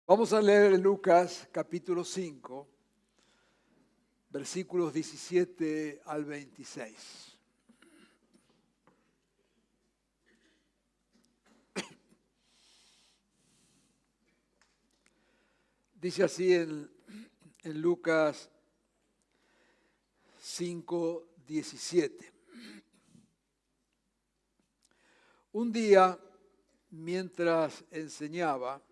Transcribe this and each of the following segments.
Vamos a leer en Lucas capítulo 5, versículos 17 al 26. Dice así en Lucas 5, 17. Un día, mientras enseñaba,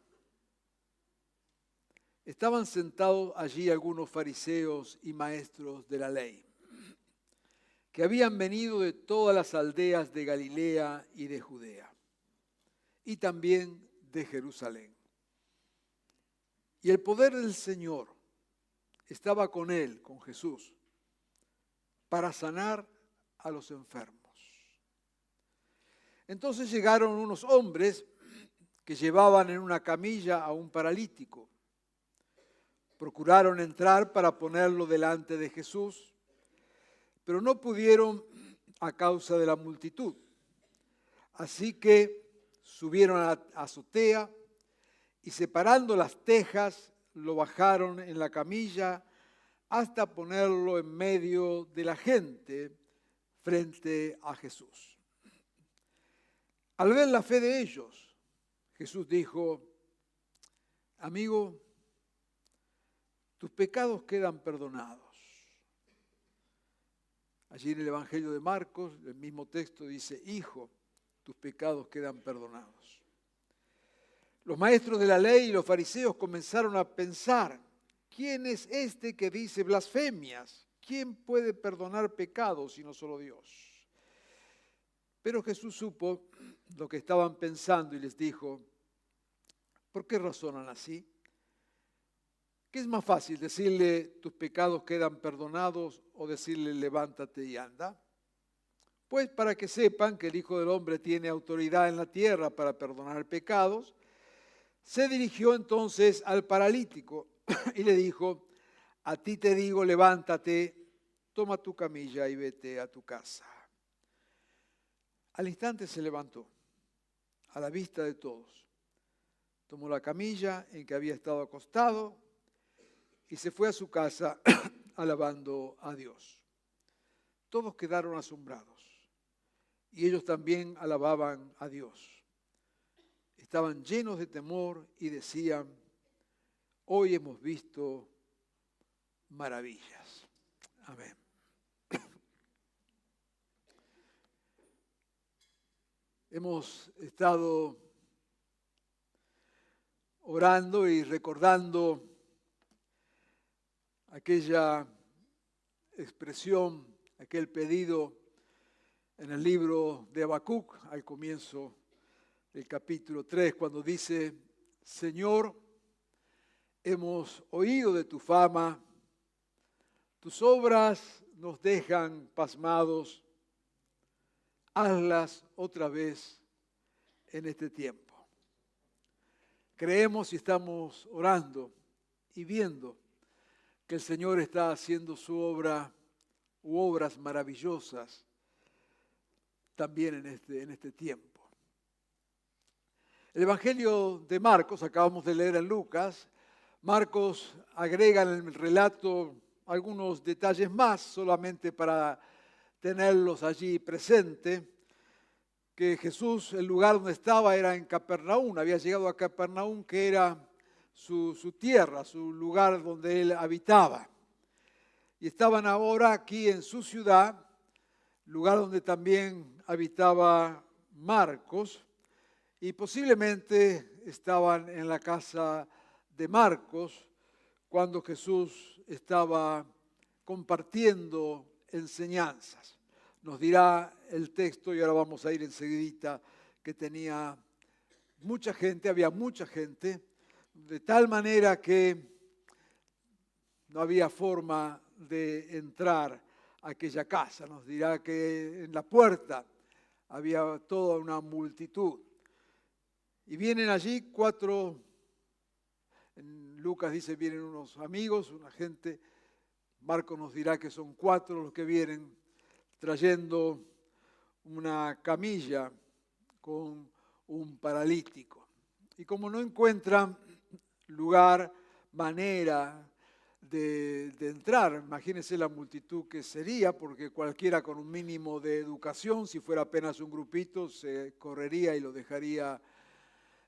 estaban sentados allí algunos fariseos y maestros de la ley, que habían venido de todas las aldeas de Galilea y de Judea, y también de Jerusalén. Y el poder del Señor estaba con él, con Jesús, para sanar a los enfermos. Entonces llegaron unos hombres que llevaban en una camilla a un paralítico. Procuraron entrar para ponerlo delante de Jesús, pero no pudieron a causa de la multitud. Así que subieron a la azotea y separando las tejas, lo bajaron en la camilla hasta ponerlo en medio de la gente frente a Jesús. Al ver la fe de ellos, Jesús dijo: amigo, tus pecados quedan perdonados. Allí en el Evangelio de Marcos, el mismo texto dice: hijo, tus pecados quedan perdonados. Los maestros de la ley y los fariseos comenzaron a pensar: ¿quién es este que dice blasfemias? ¿Quién puede perdonar pecados sino solo Dios? Pero Jesús supo lo que estaban pensando y les dijo: ¿por qué razonan así? ¿Qué es más fácil, decirle tus pecados quedan perdonados o decirle levántate y anda? Pues para que sepan que el Hijo del Hombre tiene autoridad en la tierra para perdonar pecados, se dirigió entonces al paralítico y le dijo: a ti te digo, levántate, toma tu camilla y vete a tu casa. Al instante se levantó, a la vista de todos. Tomó la camilla en que había estado acostado y se fue a su casa alabando a Dios. Todos quedaron asombrados y ellos también alababan a Dios. Estaban llenos de temor y decían: hoy hemos visto maravillas. Amén. Hemos estado orando y recordando aquella expresión, aquel pedido en el libro de Habacuc, al comienzo del capítulo 3, cuando dice: Señor, hemos oído de tu fama, tus obras nos dejan pasmados, hazlas otra vez en este tiempo. Creemos y estamos orando y viendo que el Señor está haciendo su obra u obras maravillosas también en este tiempo. El Evangelio de Marcos, acabamos de leer en Lucas, Marcos agrega en el relato algunos detalles más, solamente para tenerlos allí presente, que Jesús, el lugar donde estaba era en Capernaum, había llegado a Capernaum, que era su tierra, su lugar donde él habitaba. Y estaban ahora aquí en su ciudad, lugar donde también habitaba Marcos, y posiblemente estaban en la casa de Marcos cuando Jesús estaba compartiendo enseñanzas. Nos dirá el texto, y ahora vamos a ir enseguidita, que tenía mucha gente, había mucha gente, de tal manera que no había forma de entrar a aquella casa. Nos dirá que en la puerta había toda una multitud. Y vienen allí cuatro, en Lucas dice vienen unos amigos, una gente. Marcos nos dirá que son cuatro los que vienen trayendo una camilla con un paralítico. Y como no encuentran lugar, manera de entrar. Imagínense la multitud que sería, porque cualquiera con un mínimo de educación, si fuera apenas un grupito, se correría y lo dejaría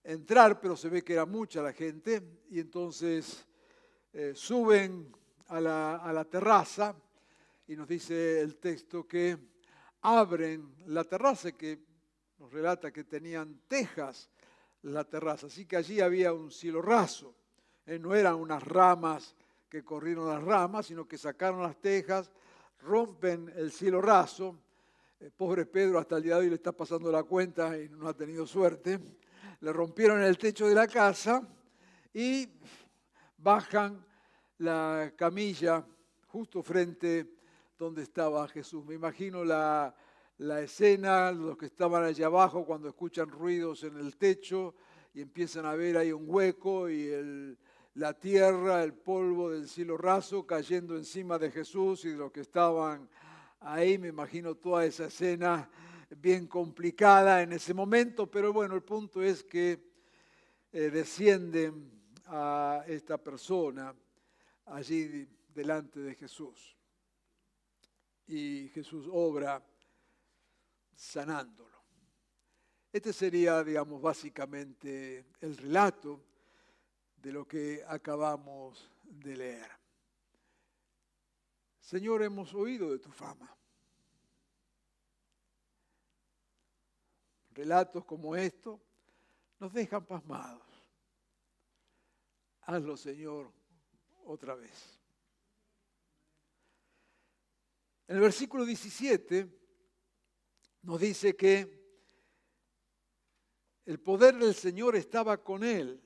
entrar, pero se ve que era mucha la gente, y entonces suben a la terraza, y nos dice el texto que abren la terraza, que nos relata que tenían tejas la terraza, así que allí había un cielo raso, no eran unas ramas que corrieron las ramas, sino que sacaron las tejas, rompen el cielo raso. Pobre Pedro hasta el día de hoy le está pasando la cuenta y no ha tenido suerte. Le rompieron el techo de la casa y bajan la camilla justo frente donde estaba Jesús. Me imagino la escena, los que estaban allá abajo cuando escuchan ruidos en el techo y empiezan a ver ahí un hueco y la tierra, el polvo del cielo raso cayendo encima de Jesús y de los que estaban ahí. Me imagino toda esa escena bien complicada en ese momento, pero bueno, el punto es que descienden a esta persona allí delante de Jesús. Y Jesús obra sanándolo. Este sería, digamos, básicamente el relato de lo que acabamos de leer. Señor, hemos oído de tu fama. Relatos como estos nos dejan pasmados. Hazlo, Señor, otra vez. En el versículo 17 nos dice que el poder del Señor estaba con él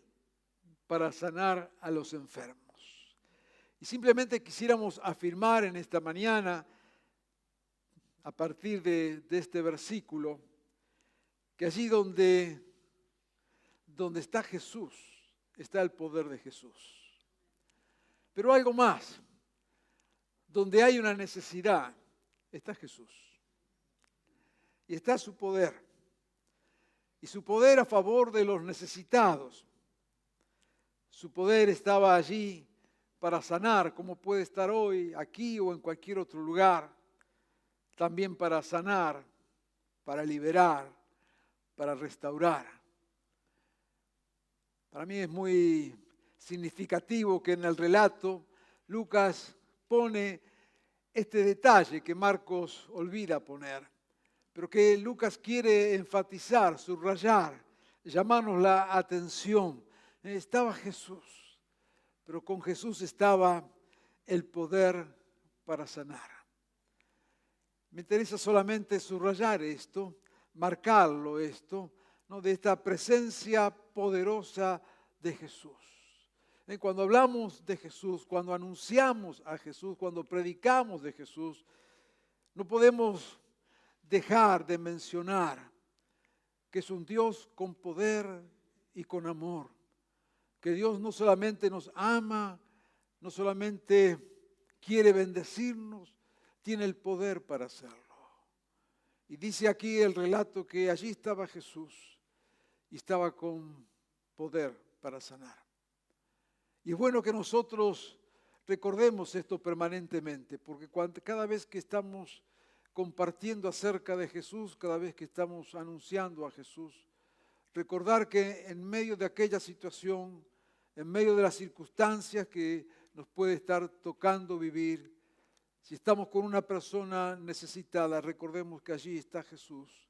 para sanar a los enfermos. Y simplemente quisiéramos afirmar en esta mañana, a partir de este versículo, que allí donde está Jesús, está el poder de Jesús. Pero algo más, donde hay una necesidad, está Jesús. Y está su poder. Y su poder a favor de los necesitados. Su poder estaba allí para sanar, como puede estar hoy, aquí o en cualquier otro lugar. También para sanar, para liberar, para restaurar. Para mí es muy significativo que en el relato Lucas pone este detalle que Marcos olvida poner, pero que Lucas quiere enfatizar, subrayar, llamarnos la atención. Estaba Jesús, pero con Jesús estaba el poder para sanar. Me interesa solamente subrayar esto, marcarlo esto, ¿no? De esta presencia poderosa de Jesús. Cuando hablamos de Jesús, cuando anunciamos a Jesús, cuando predicamos de Jesús, no podemos dejar de mencionar que es un Dios con poder y con amor. Que Dios no solamente nos ama, no solamente quiere bendecirnos, tiene el poder para hacerlo. Y dice aquí el relato que allí estaba Jesús y estaba con poder para sanar. Y es bueno que nosotros recordemos esto permanentemente, porque cada vez que estamos compartiendo acerca de Jesús, cada vez que estamos anunciando a Jesús, recordar que en medio de aquella situación, en medio de las circunstancias que nos puede estar tocando vivir, si estamos con una persona necesitada, recordemos que allí está Jesús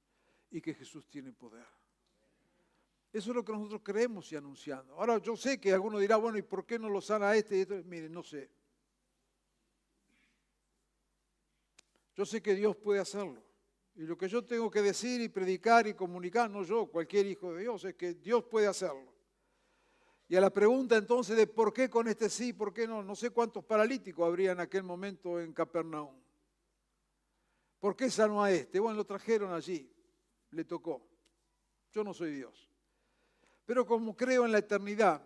y que Jesús tiene poder. Eso es lo que nosotros creemos y anunciando. Ahora yo sé que alguno dirá, bueno, ¿y por qué no lo sana este y esto? Miren, no sé. Yo sé que Dios puede hacerlo. Y lo que yo tengo que decir y predicar y comunicar, no yo, cualquier hijo de Dios, es que Dios puede hacerlo. Y a la pregunta entonces de por qué con este sí, por qué no, no sé cuántos paralíticos habría en aquel momento en Capernaum. ¿Por qué sanó a este? Bueno, lo trajeron allí, le tocó. Yo no soy Dios. Pero como creo en la eternidad,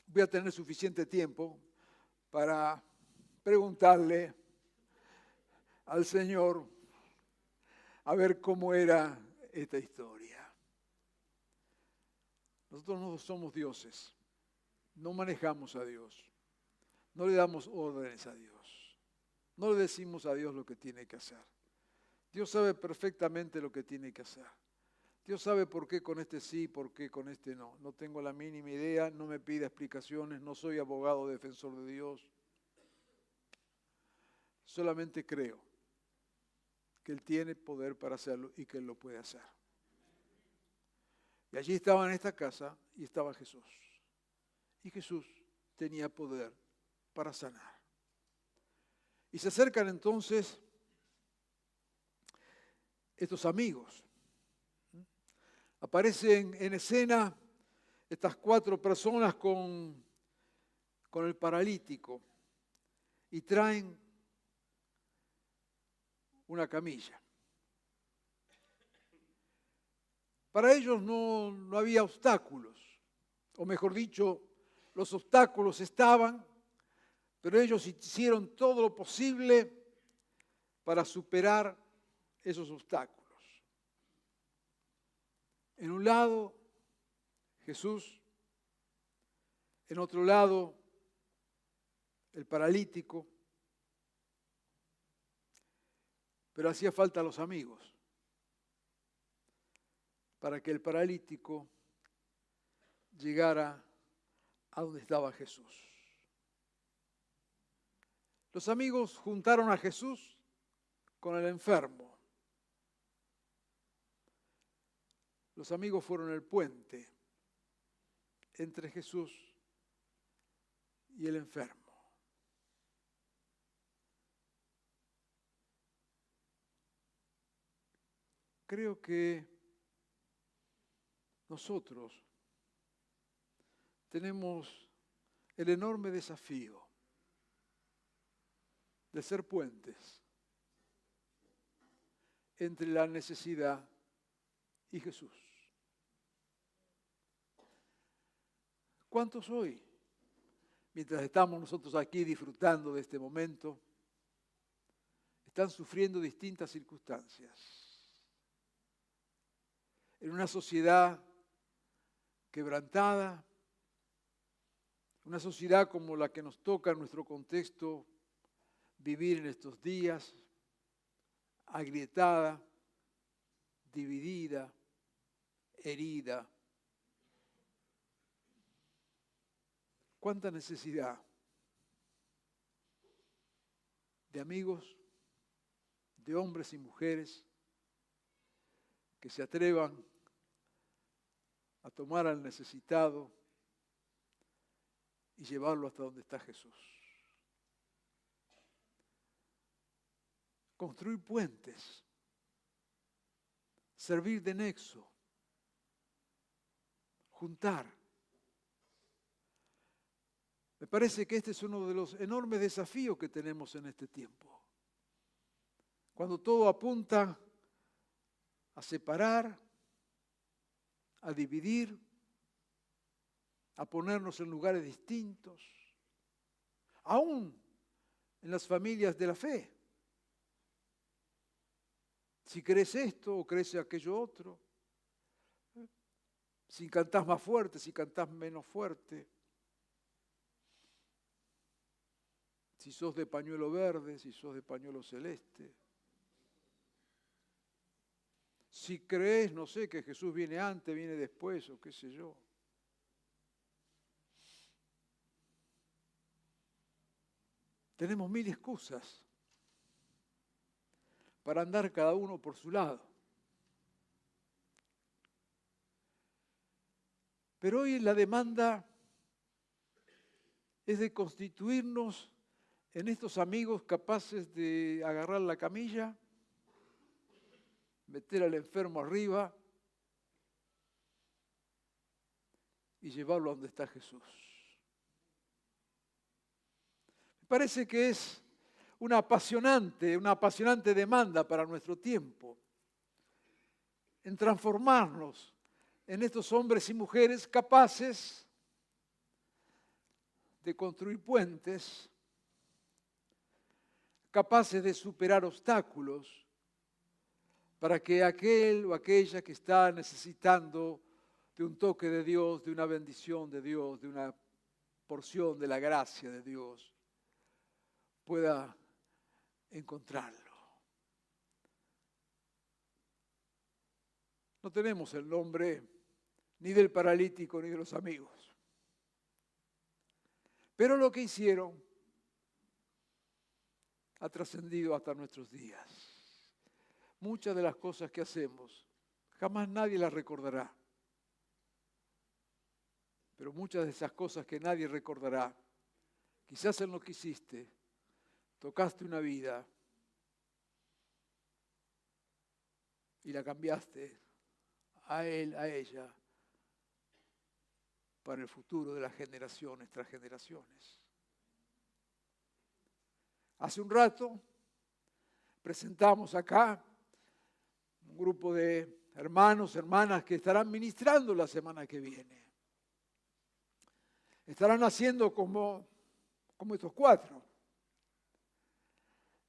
voy a tener suficiente tiempo para preguntarle al Señor a ver cómo era esta historia. Nosotros no somos dioses, no manejamos a Dios, no le damos órdenes a Dios, no le decimos a Dios lo que tiene que hacer. Dios sabe perfectamente lo que tiene que hacer. Dios sabe por qué con este sí, por qué con este no. No tengo la mínima idea, no me pide explicaciones, no soy abogado defensor de Dios. Solamente creo que Él tiene poder para hacerlo y que Él lo puede hacer. Y allí estaba en esta casa y estaba Jesús. Y Jesús tenía poder para sanar. Y se acercan entonces estos amigos. Aparecen en escena estas 4 personas con el paralítico y traen una camilla. Para ellos no había obstáculos, o mejor dicho, los obstáculos estaban, pero ellos hicieron todo lo posible para superar esos obstáculos. En un lado, Jesús, en otro lado, el paralítico, pero hacía falta los amigos para que el paralítico llegara a donde estaba Jesús. Los amigos juntaron a Jesús con el enfermo. Los amigos fueron el puente entre Jesús y el enfermo. Creo que nosotros tenemos el enorme desafío de ser puentes entre la necesidad y Jesús. ¿Cuántos hoy, mientras estamos nosotros aquí disfrutando de este momento, están sufriendo distintas circunstancias? En una sociedad quebrantada, una sociedad como la que nos toca en nuestro contexto vivir en estos días, agrietada, dividida, herida. ¿Cuánta necesidad de amigos, de hombres y mujeres que se atrevan a tomar al necesitado y llevarlo hasta donde está Jesús? Construir puentes, servir de nexo, juntar. Me parece que este es uno de los enormes desafíos que tenemos en este tiempo. Cuando todo apunta a separar, a dividir, a ponernos en lugares distintos, aún en las familias de la fe. Si crees esto o crees aquello otro, si cantás más fuerte, si cantás menos fuerte, si sos de pañuelo verde, si sos de pañuelo celeste. Si crees, no sé, que Jesús viene antes, viene después, o qué sé yo. Tenemos mil excusas para andar cada uno por su lado. Pero hoy la demanda es de constituirnos en estos amigos capaces de agarrar la camilla, meter al enfermo arriba y llevarlo a donde está Jesús. Me parece que es una apasionante demanda para nuestro tiempo, en transformarnos en estos hombres y mujeres capaces de construir puentes, capaces de superar obstáculos, para que aquel o aquella que está necesitando de un toque de Dios, de una bendición de Dios, de una porción de la gracia de Dios pueda encontrarlo. No tenemos el nombre ni del paralítico ni de los amigos. Pero lo que hicieron ha trascendido hasta nuestros días. Muchas de las cosas que hacemos, jamás nadie las recordará. Pero muchas de esas cosas que nadie recordará, quizás en lo que hiciste, tocaste una vida y la cambiaste a él, a ella, para el futuro de las generaciones tras generaciones. Hace un rato presentamos acá un grupo de hermanos, hermanas que estarán ministrando la semana que viene. Estarán haciendo como estos 4,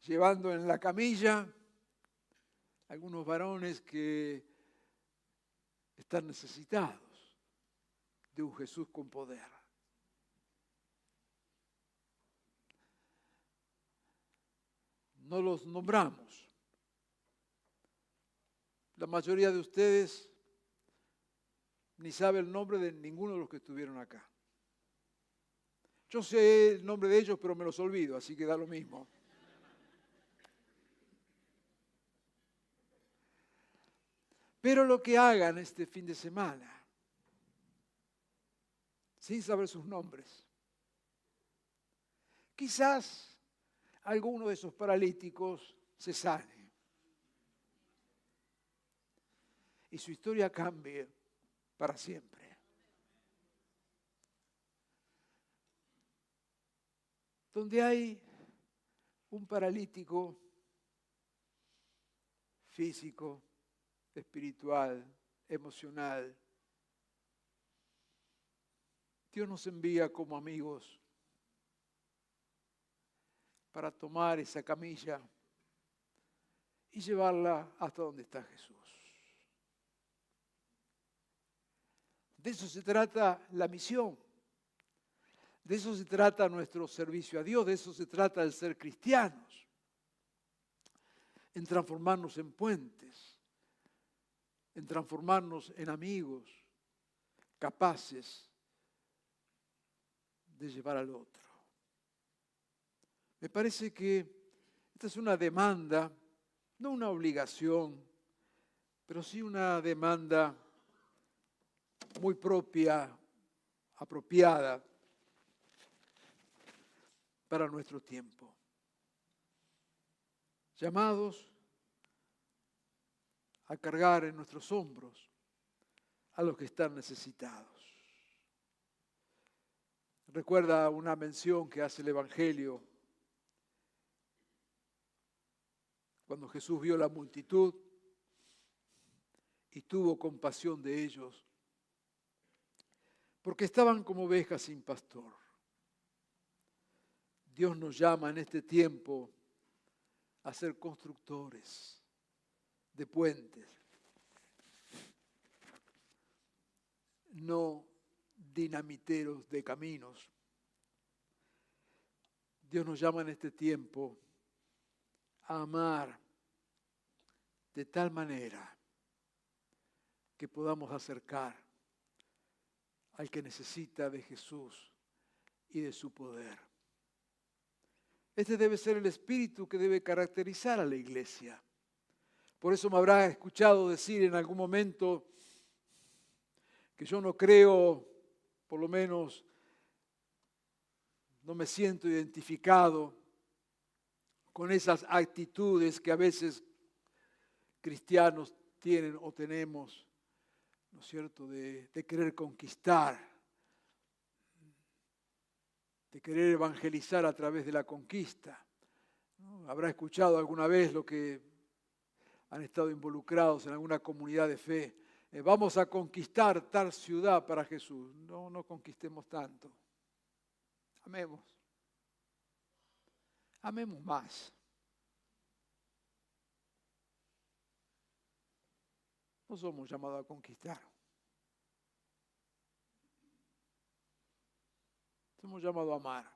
llevando en la camilla algunos varones que están necesitados de un Jesús con poder. No los nombramos. La mayoría de ustedes ni sabe el nombre de ninguno de los que estuvieron acá. Yo sé el nombre de ellos, pero me los olvido, así que da lo mismo. Pero lo que hagan este fin de semana, sin saber sus nombres, quizás alguno de esos paralíticos se sane y su historia cambie para siempre. Donde hay un paralítico físico, espiritual, emocional, Dios nos envía como amigos para tomar esa camilla y llevarla hasta donde está Jesús. De eso se trata la misión. De eso se trata nuestro servicio a Dios, de eso se trata el ser cristianos, en transformarnos en puentes, en transformarnos en amigos capaces de llevar al otro. Me parece que esta es una demanda, no una obligación, pero sí una demanda muy propia, apropiada para nuestro tiempo. Llamados a cargar en nuestros hombros a los que están necesitados. Recuerda una mención que hace el Evangelio cuando Jesús vio la multitud y tuvo compasión de ellos, porque estaban como ovejas sin pastor. Dios nos llama en este tiempo a ser constructores de puentes, no dinamiteros de caminos. Dios nos llama en este tiempo a amar de tal manera que podamos acercar al que necesita de Jesús y de su poder. Este debe ser el espíritu que debe caracterizar a la iglesia. Por eso me habrá escuchado decir en algún momento que yo no creo, por lo menos no me siento identificado con esas actitudes que a veces cristianos tienen o tenemos, ¿no es cierto?, de querer conquistar, de querer evangelizar a través de la conquista. ¿No? Habrá escuchado alguna vez lo que han estado involucrados en alguna comunidad de fe. Vamos a conquistar tal ciudad para Jesús. No conquistemos tanto. Amemos. Amemos más. No somos llamados a conquistar. Somos Hemos llamado a amar,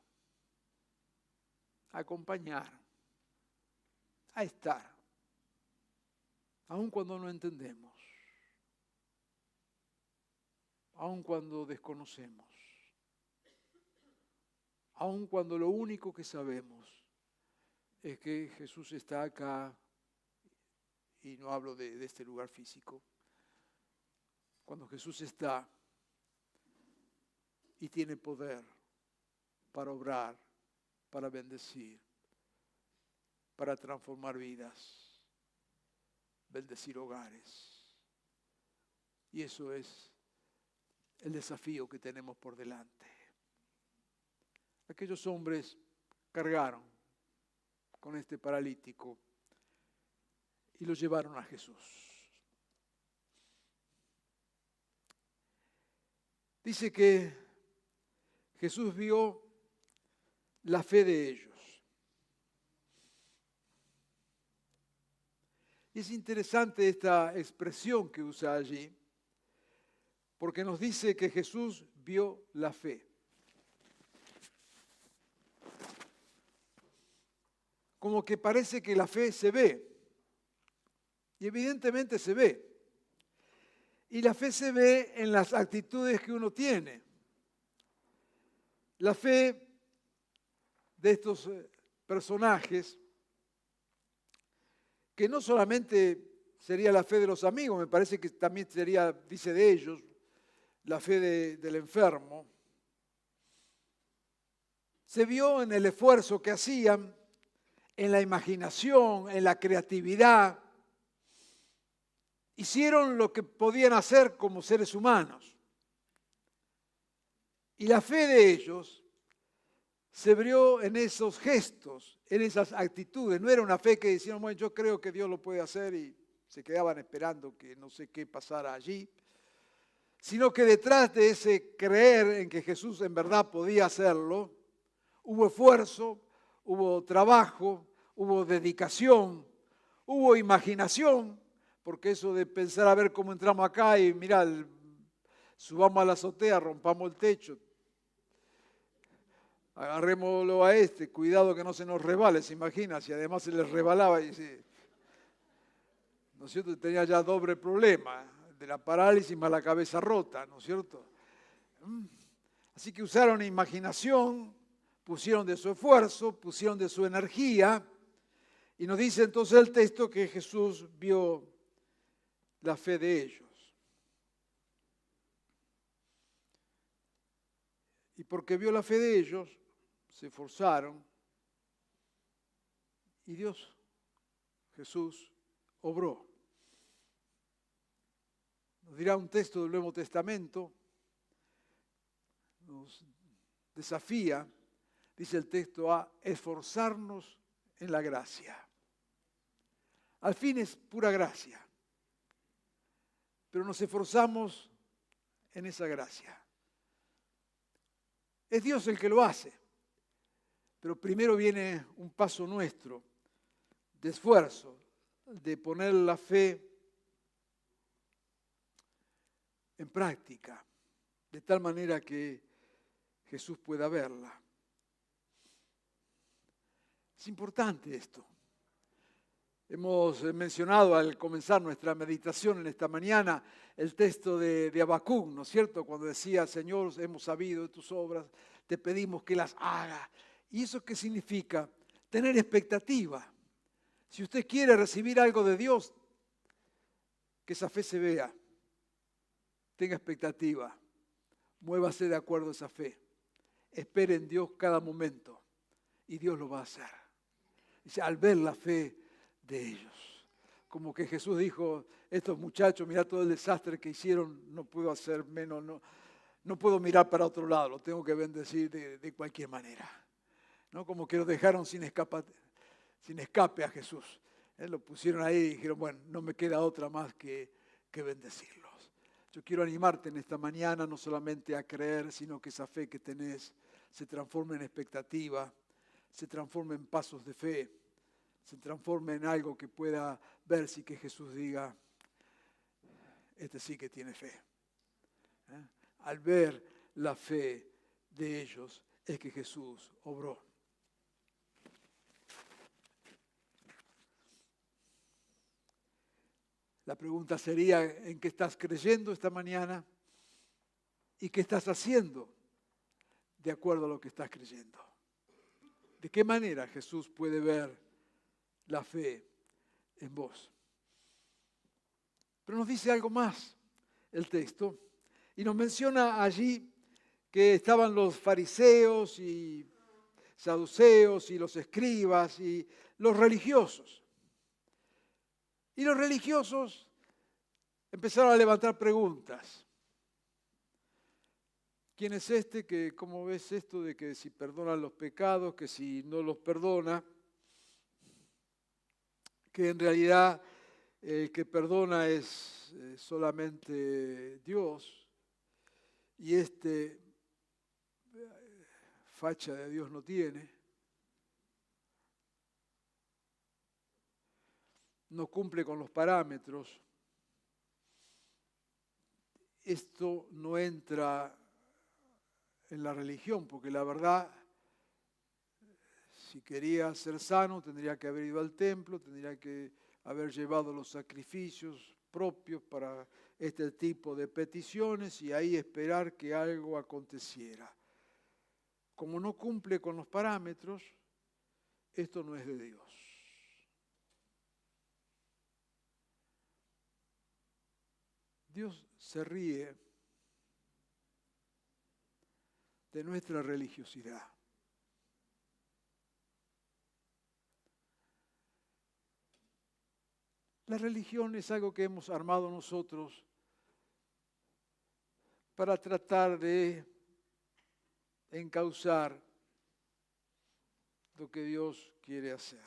a acompañar, a estar, aun cuando no entendemos, aun cuando desconocemos, aun cuando lo único que sabemos es que Jesús está acá, y no hablo de este lugar físico, cuando Jesús está y tiene poder para obrar, para bendecir, para transformar vidas, bendecir hogares. Y eso es el desafío que tenemos por delante. Aquellos hombres cargaron con este paralítico y lo llevaron a Jesús. Dice que Jesús vio la fe de ellos. Y es interesante esta expresión que usa allí, porque nos dice que Jesús vio la fe. Como que parece que la fe se ve. Y evidentemente se ve. Y la fe se ve en las actitudes que uno tiene. La fe de estos personajes, que no solamente sería la fe de los amigos, me parece que también sería, dice de ellos, la fe del enfermo, se vio en el esfuerzo que hacían, en la imaginación, en la creatividad. Hicieron lo que podían hacer como seres humanos. Y la fe de ellos se vio en esos gestos, en esas actitudes. No era una fe que decían, bueno, yo creo que Dios lo puede hacer y se quedaban esperando que no sé qué pasara allí, sino que detrás de ese creer en que Jesús en verdad podía hacerlo, hubo esfuerzo, hubo trabajo, hubo dedicación, hubo imaginación, porque eso de pensar a ver cómo entramos acá y mirá, subamos a la azotea, rompamos el techo, agarrémoslo a este, cuidado que no se nos resbale, se imagina, si además se les rebalaba, y ¿no es cierto? Tenía ya doble problema, de la parálisis más la cabeza rota, ¿no es cierto? Así que usaron imaginación, pusieron de su esfuerzo, pusieron de su energía, y nos dice entonces el texto que Jesús vio la fe de ellos. Y porque vio la fe de ellos, se esforzaron y Dios, Jesús, obró. Nos dirá un texto del Nuevo Testamento, nos desafía, dice el texto, a esforzarnos en la gracia. Al fin es pura gracia, pero nos esforzamos en esa gracia. Es Dios el que lo hace, pero primero viene un paso nuestro de esfuerzo, de poner la fe en práctica, de tal manera que Jesús pueda verla. Es importante esto. Hemos mencionado al comenzar nuestra meditación en esta mañana el texto de Habacuc, ¿no es cierto? Cuando decía, Señor, hemos sabido de tus obras, te pedimos que las hagas. ¿Y eso qué significa? Tener expectativa. Si usted quiere recibir algo de Dios, que esa fe se vea. Tenga expectativa. Muévase de acuerdo a esa fe. Espere en Dios cada momento y Dios lo va a hacer. Dice, al ver la fe de ellos. Como que Jesús dijo, estos muchachos, mirá todo el desastre que hicieron, no puedo hacer menos, no puedo mirar para otro lado, lo tengo que bendecir de cualquier manera. ¿No? Como que lo dejaron sin escape a Jesús. Lo pusieron ahí y dijeron, bueno, no me queda otra más que bendecirlos. Yo quiero animarte en esta mañana no solamente a creer, sino que esa fe que tenés se transforme en expectativa, se transforme en pasos de fe, se transforme en algo que pueda verse y que Jesús diga, este sí que tiene fe. Al ver la fe de ellos, es que Jesús obró. La pregunta sería, ¿en qué estás creyendo esta mañana? ¿Y qué estás haciendo de acuerdo a lo que estás creyendo? ¿De qué manera Jesús puede ver la fe en vos? Pero nos dice algo más el texto y nos menciona allí que estaban los fariseos y saduceos y los escribas y los religiosos. Y los religiosos empezaron a levantar preguntas. ¿Quién es este que, cómo ves esto de que si perdona los pecados, que si no los perdona? Que en realidad el que perdona es solamente Dios y facha de Dios no tiene. No cumple con los parámetros. Esto no entra en la religión, porque la verdad, si quería ser sano, tendría que haber ido al templo, tendría que haber llevado los sacrificios propios para este tipo de peticiones y ahí esperar que algo aconteciera. Como no cumple con los parámetros, esto no es de Dios. Dios se ríe de nuestra religiosidad. La religión es algo que hemos armado nosotros para tratar de encauzar lo que Dios quiere hacer,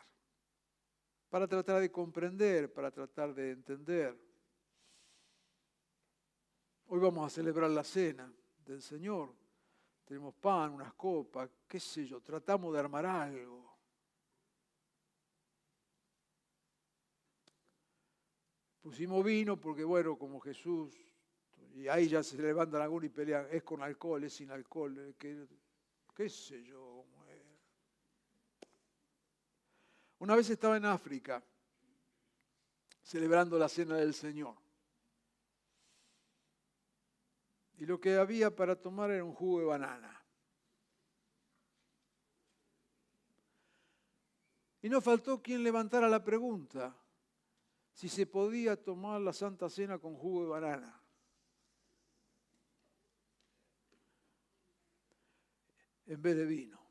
para tratar de comprender, para tratar de entender. Hoy vamos a celebrar la cena del Señor. Tenemos pan, unas copas, qué sé yo, tratamos de armar algo. Pusimos vino porque, bueno, como Jesús, y ahí ya se levantan algunos y pelean, es con alcohol, es sin alcohol, qué sé yo. Una vez estaba en África, celebrando la cena del Señor. Y lo que había para tomar era un jugo de banana. Y no faltó quien levantara la pregunta si se podía tomar la Santa Cena con jugo de banana. En vez de vino.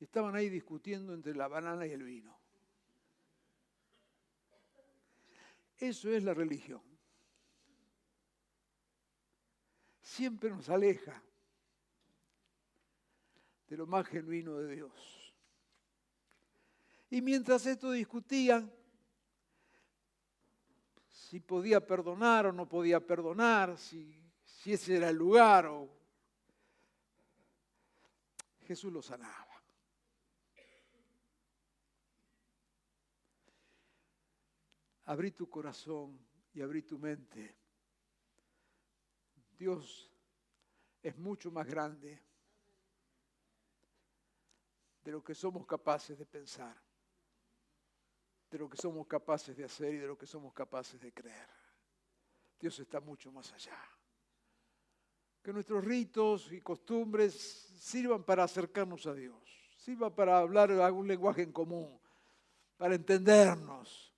Estaban ahí discutiendo entre la banana y el vino. Eso es la religión. Siempre nos aleja de lo más genuino de Dios. Y mientras esto discutían, si podía perdonar o no podía perdonar, si ese era el lugar, Jesús lo sanaba. Abrí tu corazón y abrí tu mente. Dios es mucho más grande de lo que somos capaces de pensar, de lo que somos capaces de hacer y de lo que somos capaces de creer. Dios está mucho más allá. Que nuestros ritos y costumbres sirvan para acercarnos a Dios, sirvan para hablar algún lenguaje en común, para entendernos.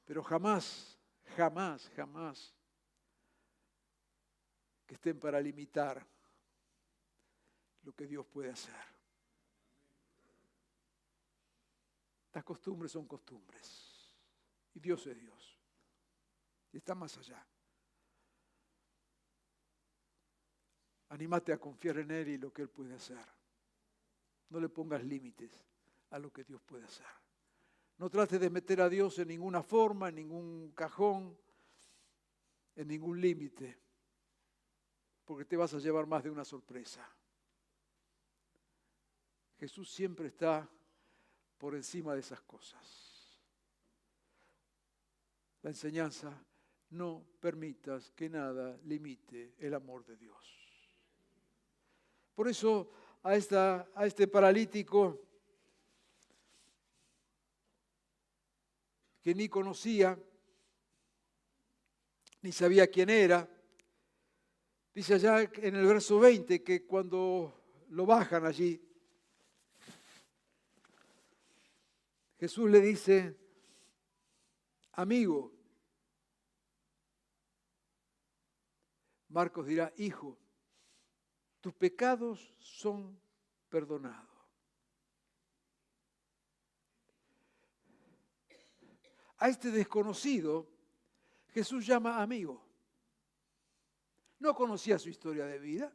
Pero jamás, jamás, jamás que estén para limitar lo que Dios puede hacer. Las costumbres son costumbres y Dios es Dios y está más allá. Anímate a confiar en Él y lo que Él puede hacer. No le pongas límites a lo que Dios puede hacer. No trates de meter a Dios en ninguna forma, en ningún cajón, en ningún límite, porque te vas a llevar más de una sorpresa. Jesús siempre está por encima de esas cosas. La enseñanza: no permitas que nada limite el amor de Dios. Por eso a este paralítico que ni conocía, ni sabía quién era, dice allá en el verso 20 que cuando lo bajan allí, Jesús le dice, amigo, Marcos dirá, hijo, tus pecados son perdonados. A este desconocido Jesús llama amigo. No conocía su historia de vida.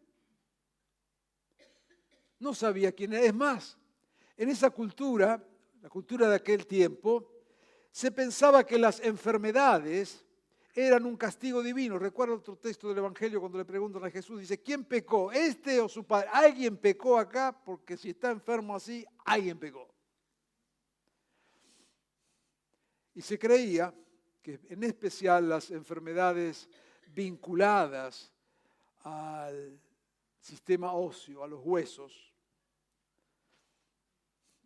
No sabía quién era. Es más, en esa cultura, la cultura de aquel tiempo, se pensaba que las enfermedades eran un castigo divino. Recuerdo otro texto del Evangelio cuando le preguntan a Jesús, dice, ¿quién pecó? ¿Este o su padre? Alguien pecó acá porque si está enfermo así, alguien pecó. Y se creía que en especial las enfermedades vinculadas al sistema óseo, a los huesos,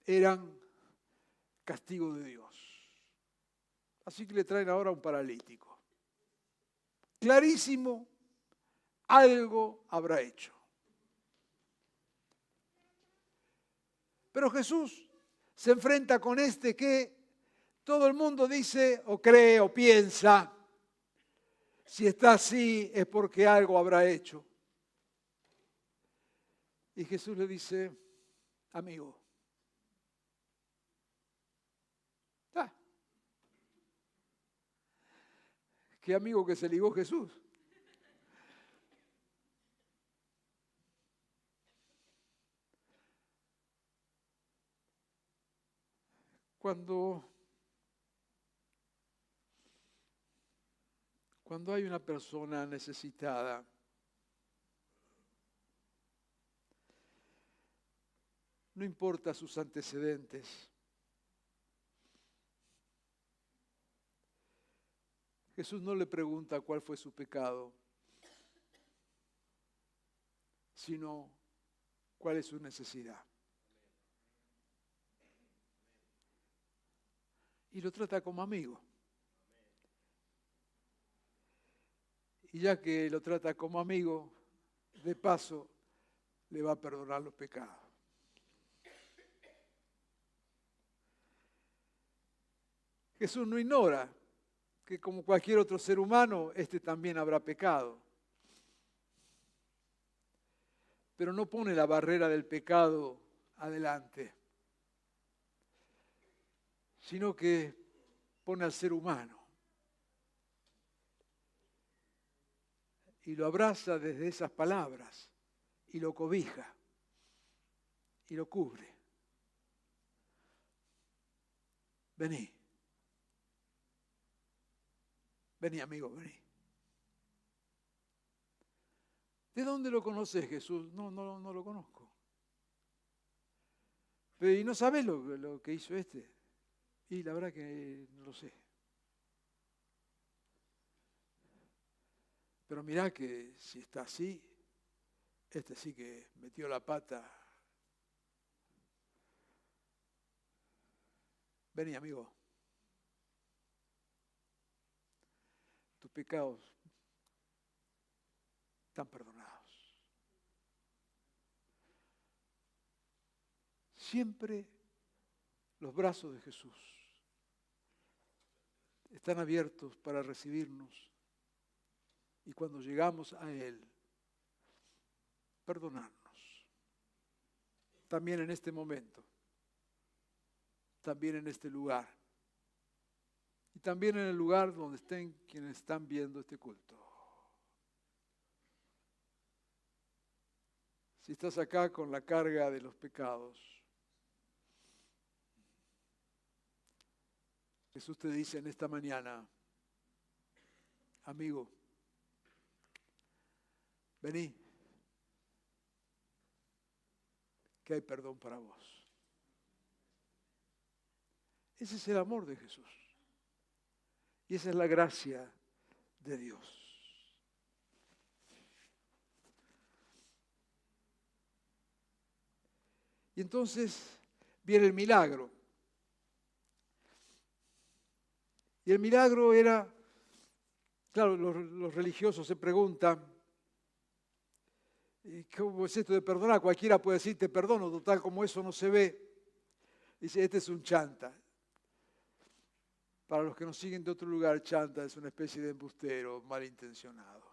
eran castigo de Dios. Así que le traen ahora un paralítico. Clarísimo, algo habrá hecho. Pero Jesús se enfrenta con este que todo el mundo dice o cree o piensa, si está así es porque algo habrá hecho. Y Jesús le dice, amigo, qué amigo que se ligó Jesús. Cuando hay una persona necesitada, no importa sus antecedentes, Jesús no le pregunta cuál fue su pecado, sino cuál es su necesidad. Y lo trata como amigo. Y ya que lo trata como amigo, de paso, le va a perdonar los pecados. Jesús no ignora que como cualquier otro ser humano, este también habrá pecado. Pero no pone la barrera del pecado adelante, sino que pone al ser humano y lo abraza desde esas palabras y lo cobija y lo cubre. Vení. Vení, amigo, vení. ¿De dónde lo conoces, Jesús? No lo conozco. Pero, ¿y no sabes lo que hizo este? Y la verdad que no lo sé. Pero mirá que si está así, este sí que metió la pata. Vení, amigo. Tus pecados están perdonados. Siempre los brazos de Jesús están abiertos para recibirnos y cuando llegamos a Él, perdonarnos. También en este momento, también en este lugar y también en el lugar donde estén quienes están viendo este culto. Si estás acá con la carga de los pecados, Jesús te dice en esta mañana, amigo, vení, que hay perdón para vos. Ese es el amor de Jesús. Y esa es la gracia de Dios. Y entonces viene el milagro. Y el milagro era, claro, los religiosos se preguntan, ¿y cómo es esto de perdonar? Cualquiera puede decir, te perdono, total, como eso no se ve. Dice, este es un chanta. Para los que nos siguen de otro lugar, chanta es una especie de embustero malintencionado.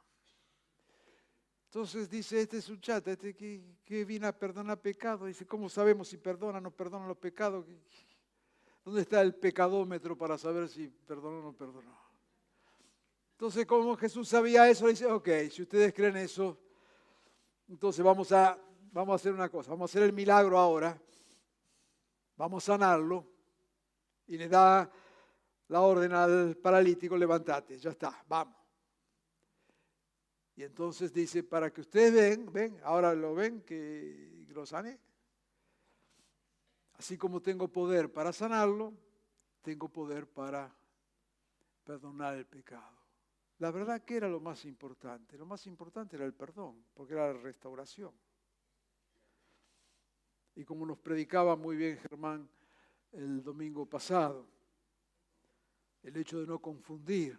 Entonces dice, este es un chanta, este que viene a perdonar pecados. Dice, ¿cómo sabemos si perdona o no perdona los pecados? ¿Dónde está el pecadómetro para saber si perdonó o no perdonó? Entonces, como Jesús sabía eso, le dice, ok, si ustedes creen eso, entonces vamos a hacer una cosa, vamos a hacer el milagro ahora, vamos a sanarlo, y le da la orden al paralítico, levántate, ya está, vamos. Y entonces dice, para que ustedes ven, ahora lo ven, que lo sane. Así como tengo poder para sanarlo, tengo poder para perdonar el pecado. La verdad que era lo más importante era el perdón, porque era la restauración. Y como nos predicaba muy bien Germán el domingo pasado, el hecho de no confundir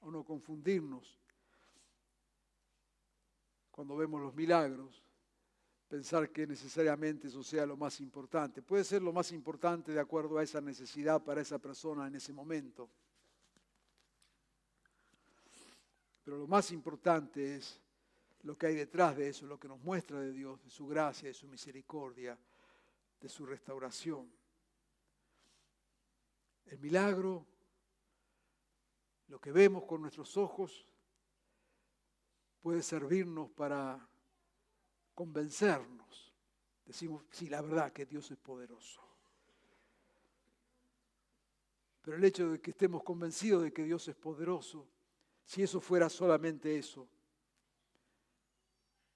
o no confundirnos cuando vemos los milagros, pensar que necesariamente eso sea lo más importante. Puede ser lo más importante de acuerdo a esa necesidad para esa persona en ese momento. Pero lo más importante es lo que hay detrás de eso, lo que nos muestra de Dios, de su gracia, de su misericordia, de su restauración. El milagro, lo que vemos con nuestros ojos, puede servirnos para convencernos. Decimos, sí, la verdad que Dios es poderoso. Pero el hecho de que estemos convencidos de que Dios es poderoso, si eso fuera solamente eso,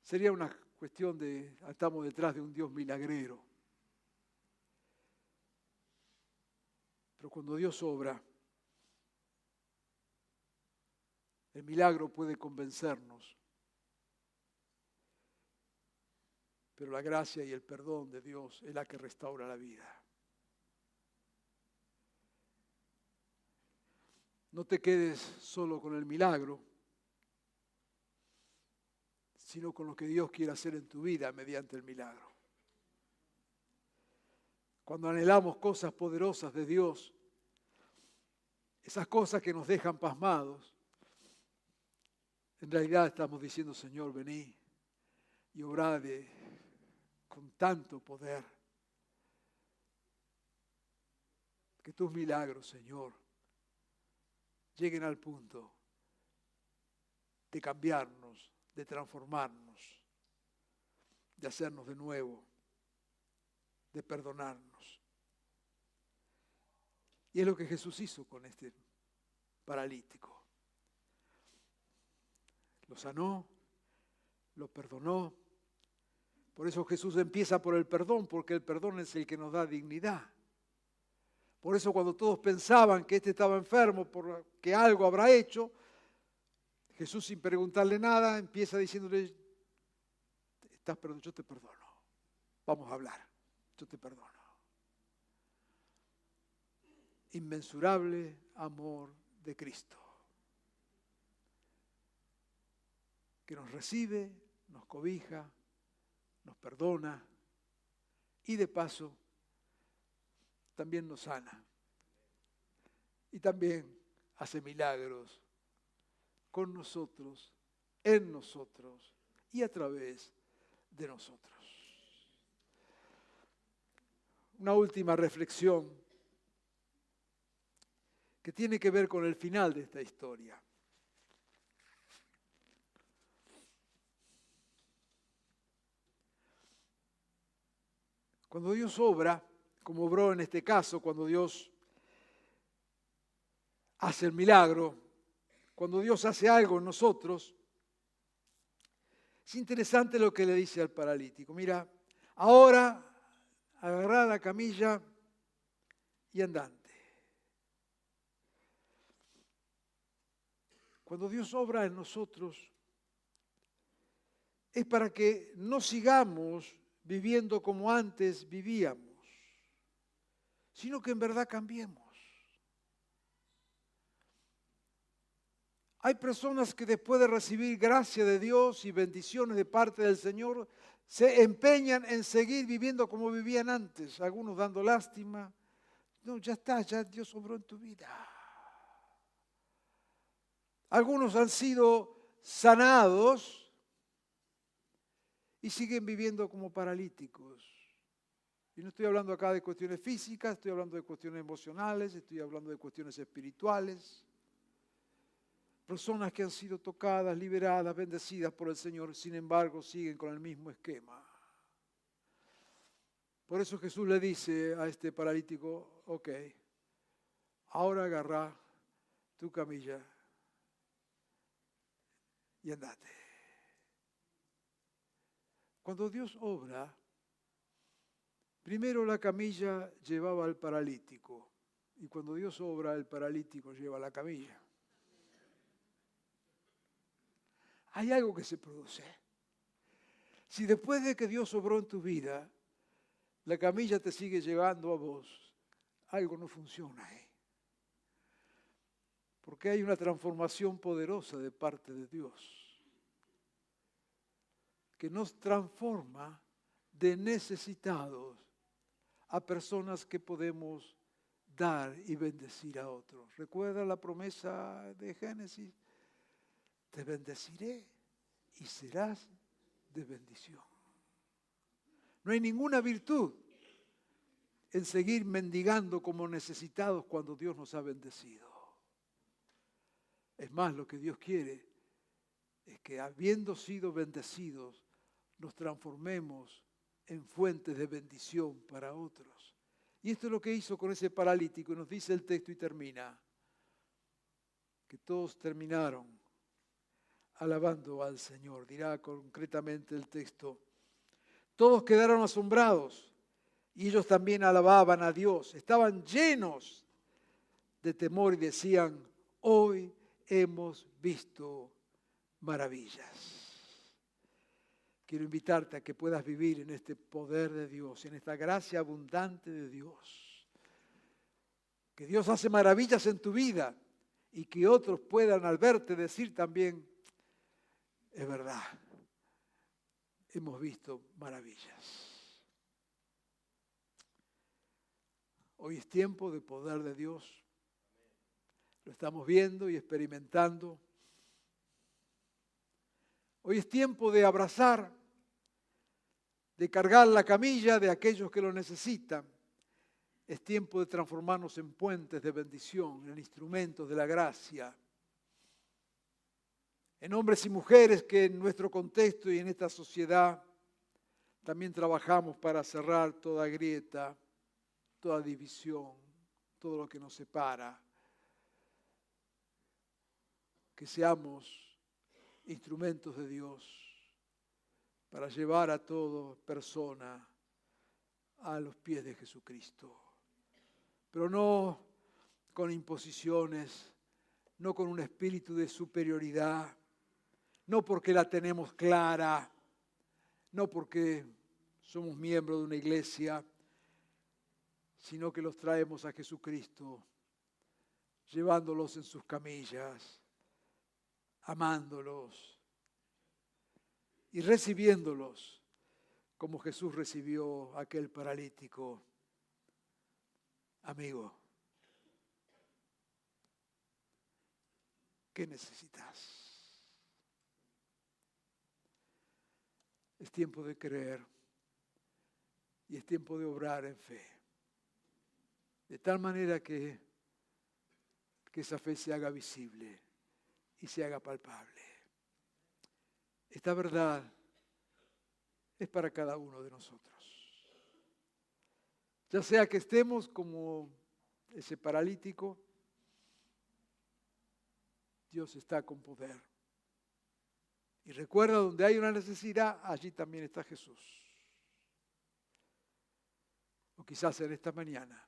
sería una cuestión de, estamos detrás de un Dios milagrero. Pero cuando Dios obra, el milagro puede convencernos. Pero la gracia y el perdón de Dios es la que restaura la vida. No te quedes solo con el milagro, sino con lo que Dios quiere hacer en tu vida mediante el milagro. Cuando anhelamos cosas poderosas de Dios, esas cosas que nos dejan pasmados, en realidad estamos diciendo, Señor, vení y obrá con tanto poder, que tus milagros, Señor, lleguen al punto de cambiarnos, de transformarnos, de hacernos de nuevo, de perdonarnos. Y es lo que Jesús hizo con este paralítico. Lo sanó, lo perdonó. Por eso Jesús empieza por el perdón, porque el perdón es el que nos da dignidad. Por eso cuando todos pensaban que este estaba enfermo porque algo habrá hecho, Jesús, sin preguntarle nada, empieza diciéndole, estás perdonado, yo te perdono. Vamos a hablar, yo te perdono. Inmensurable amor de Cristo, que nos recibe, nos cobija, nos perdona y de paso también nos sana. Y también hace milagros con nosotros, en nosotros y a través de nosotros. Una última reflexión que tiene que ver con el final de esta historia. Cuando Dios obra, como obró en este caso, cuando Dios hace el milagro, cuando Dios hace algo en nosotros, es interesante lo que le dice al paralítico. Mira, ahora agarrá la camilla y andante. Cuando Dios obra en nosotros, es para que no sigamos viviendo como antes vivíamos, sino que en verdad cambiemos. Hay personas que después de recibir gracia de Dios y bendiciones de parte del Señor, se empeñan en seguir viviendo como vivían antes, algunos dando lástima. No, ya está, ya Dios obró en tu vida. Algunos han sido sanados y siguen viviendo como paralíticos. Y no estoy hablando acá de cuestiones físicas, estoy hablando de cuestiones emocionales, estoy hablando de cuestiones espirituales. Personas que han sido tocadas, liberadas, bendecidas por el Señor, sin embargo, siguen con el mismo esquema. Por eso Jesús le dice a este paralítico, ok, ahora agarrá tu camilla y andate. Cuando Dios obra, primero la camilla llevaba al paralítico, y cuando Dios obra, el paralítico lleva la camilla. Hay algo que se produce. Si después de que Dios obró en tu vida, la camilla te sigue llevando a vos, algo no funciona ahí. Porque hay una transformación poderosa de parte de Dios, que nos transforma de necesitados a personas que podemos dar y bendecir a otros. ¿Recuerda la promesa de Génesis? Te bendeciré y serás de bendición. No hay ninguna virtud en seguir mendigando como necesitados cuando Dios nos ha bendecido. Es más, lo que Dios quiere es que habiendo sido bendecidos, nos transformemos en fuentes de bendición para otros. Y esto es lo que hizo con ese paralítico, y nos dice el texto y termina, que todos terminaron alabando al Señor. Dirá concretamente el texto, todos quedaron asombrados y ellos también alababan a Dios. Estaban llenos de temor y decían, hoy hemos visto maravillas. Quiero invitarte a que puedas vivir en este poder de Dios, en esta gracia abundante de Dios. Que Dios hace maravillas en tu vida y que otros puedan al verte decir también, es verdad, hemos visto maravillas. Hoy es tiempo de poder de Dios. Lo estamos viendo y experimentando. Hoy es tiempo de abrazar, de cargar la camilla de aquellos que lo necesitan. Es tiempo de transformarnos en puentes de bendición, en instrumentos de la gracia. En hombres y mujeres que en nuestro contexto y en esta sociedad también trabajamos para cerrar toda grieta, toda división, todo lo que nos separa. Que seamos instrumentos de Dios para llevar a toda persona a los pies de Jesucristo. Pero no con imposiciones, no con un espíritu de superioridad, no porque la tenemos clara, no porque somos miembros de una iglesia, sino que los traemos a Jesucristo, llevándolos en sus camillas, amándolos y recibiéndolos como Jesús recibió a aquel paralítico. Amigo, ¿qué necesitas? Es tiempo de creer y es tiempo de obrar en fe. De tal manera que esa fe se haga visible y se haga palpable. Esta verdad es para cada uno de nosotros. Ya sea que estemos como ese paralítico, Dios está con poder. Y recuerda, donde hay una necesidad, allí también está Jesús. O quizás en esta mañana,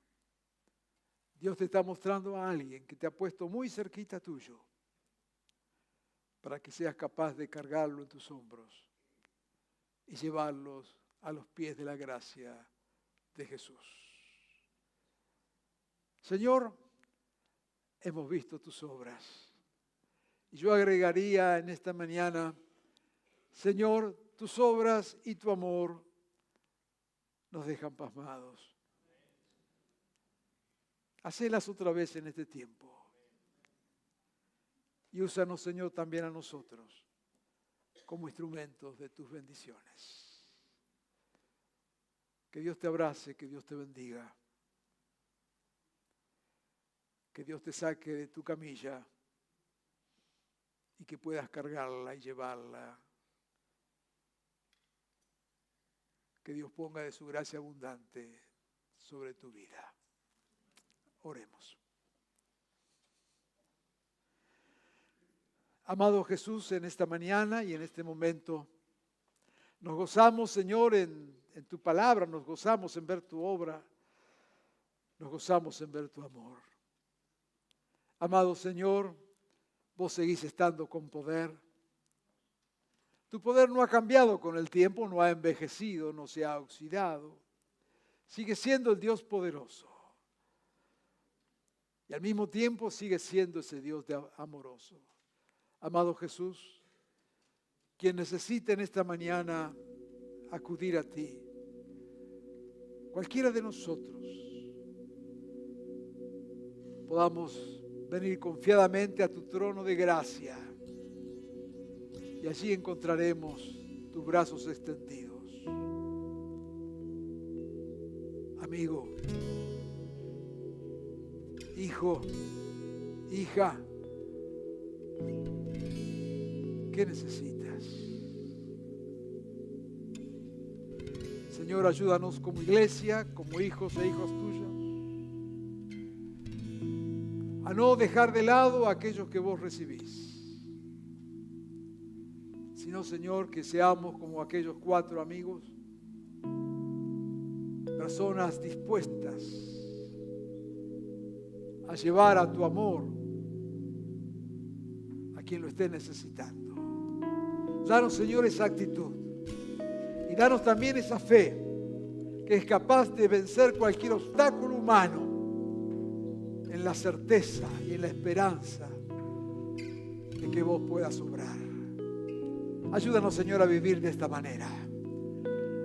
Dios te está mostrando a alguien que te ha puesto muy cerquita tuyo para que seas capaz de cargarlo en tus hombros y llevarlos a los pies de la gracia de Jesús. Señor, hemos visto tus obras. Y yo agregaría en esta mañana, Señor, tus obras y tu amor nos dejan pasmados. Hacelas otra vez en este tiempo. Y úsanos, Señor, también a nosotros como instrumentos de tus bendiciones. Que Dios te abrace, que Dios te bendiga. Que Dios te saque de tu camilla y que puedas cargarla y llevarla. Que Dios ponga de su gracia abundante sobre tu vida. Oremos. Amado Jesús, en esta mañana y en este momento, nos gozamos, Señor, en tu palabra, nos gozamos en ver tu obra, nos gozamos en ver tu amor. Amado Señor, vos seguís estando con poder. Tu poder no ha cambiado con el tiempo, no ha envejecido, no se ha oxidado. Sigue siendo el Dios poderoso. Y al mismo tiempo sigue siendo ese Dios amoroso. Amado Jesús, quien necesite en esta mañana acudir a ti, cualquiera de nosotros, podamos venir confiadamente a tu trono de gracia y allí encontraremos tus brazos extendidos. Amigo, hijo, hija, ¿qué necesitas? Señor, ayúdanos como iglesia, como hijos e hijas tuyas, a no dejar de lado a aquellos que vos recibís, sino, Señor, que seamos como aquellos 4 amigos, personas dispuestas a llevar a tu amor a quien lo esté necesitando. Danos, Señor, esa actitud y danos también esa fe que es capaz de vencer cualquier obstáculo humano en la certeza y en la esperanza de que vos puedas obrar. Ayúdanos, Señor, a vivir de esta manera,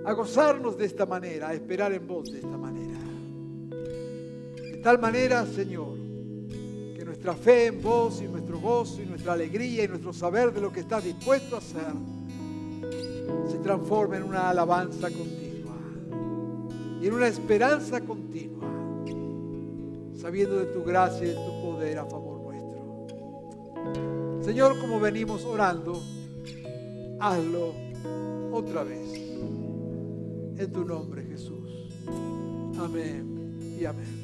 a gozarnos de esta manera, a esperar en vos de esta manera. De tal manera, Señor, que nuestra fe en vos y nuestro gozo y nuestra alegría y nuestro saber de lo que estás dispuesto a hacer se transforme en una alabanza continua y en una esperanza continua, sabiendo de tu gracia y de tu poder a favor nuestro. Señor, como venimos orando, hazlo otra vez. En tu nombre, Jesús. Amén y amén.